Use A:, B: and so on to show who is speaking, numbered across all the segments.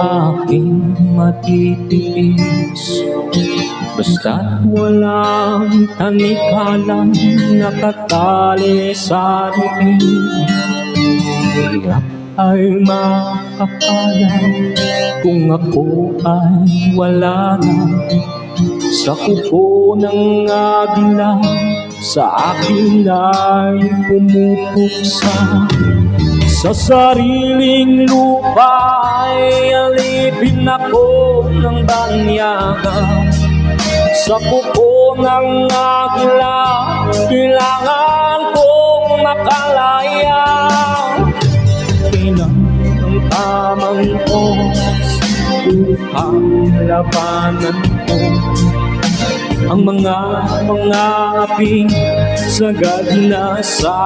A: aking matitiis. Basta't walang tanikalang nakatali sa liig. Hirap ay makakaya kung ako ay wala na. Sa kuko ng agila sa akin ay pumupuksa. Sa sariling lupa ay alipin ako ng banyaga. Sa kuko ng agila kailangan kong makalaya. Kailan ang tamang oras upang labanan ko ang mga aping sagad na sa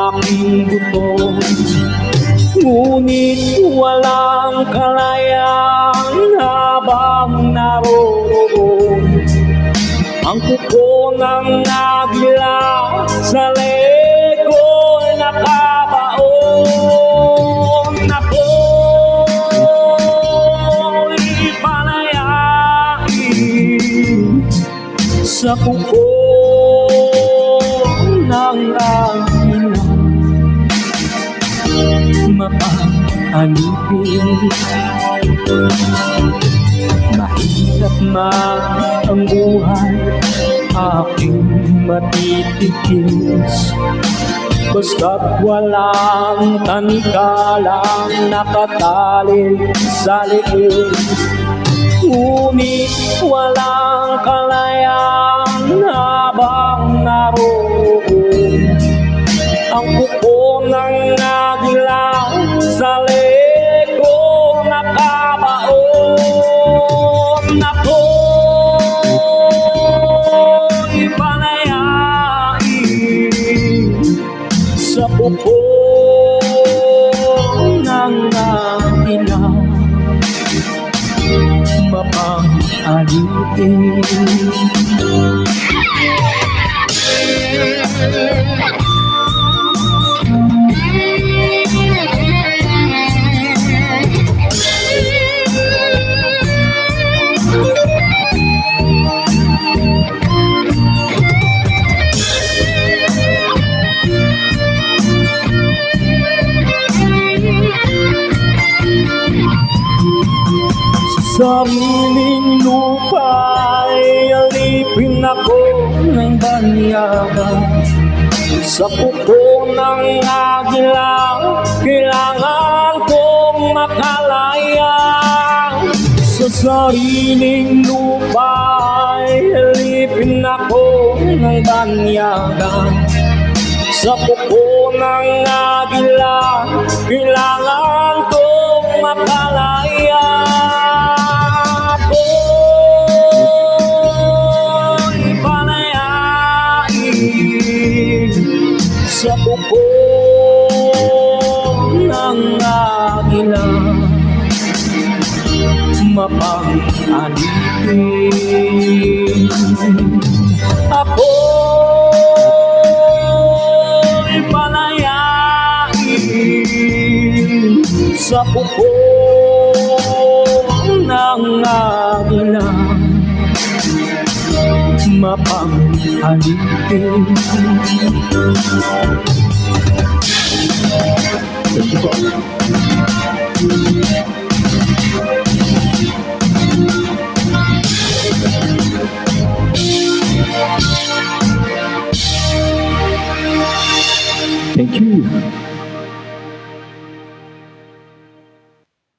A: aking buto. Ngunit walang kalayaan habang naroroon ang kuko ng agila sa leeg ko'y nakabaon. Ako'y palayain sa kuko ng agila, mapag-alipin. Mahirap man ang buhay, aking matitiis. Basta't walang tanikalang nakatali sa liig. Ngunit walang kalayaan habang naroon ang kuko ng agila sa leeg ko nakabaon. Ako'y palayain sa kuko ng agila, mapag-alipin. Sariling lupa ay alipin ako ng banyaga. Sa kuko ng agila kailangan kong makalaya. Sa sariling lupa ay alipin ako ng banyaga. Sa kuko ng agila kailangan kong makalaya. Sa kuko ng agila, mapag-alipin. Ako'y palayain sa kuko ng agila, mapag-alipin.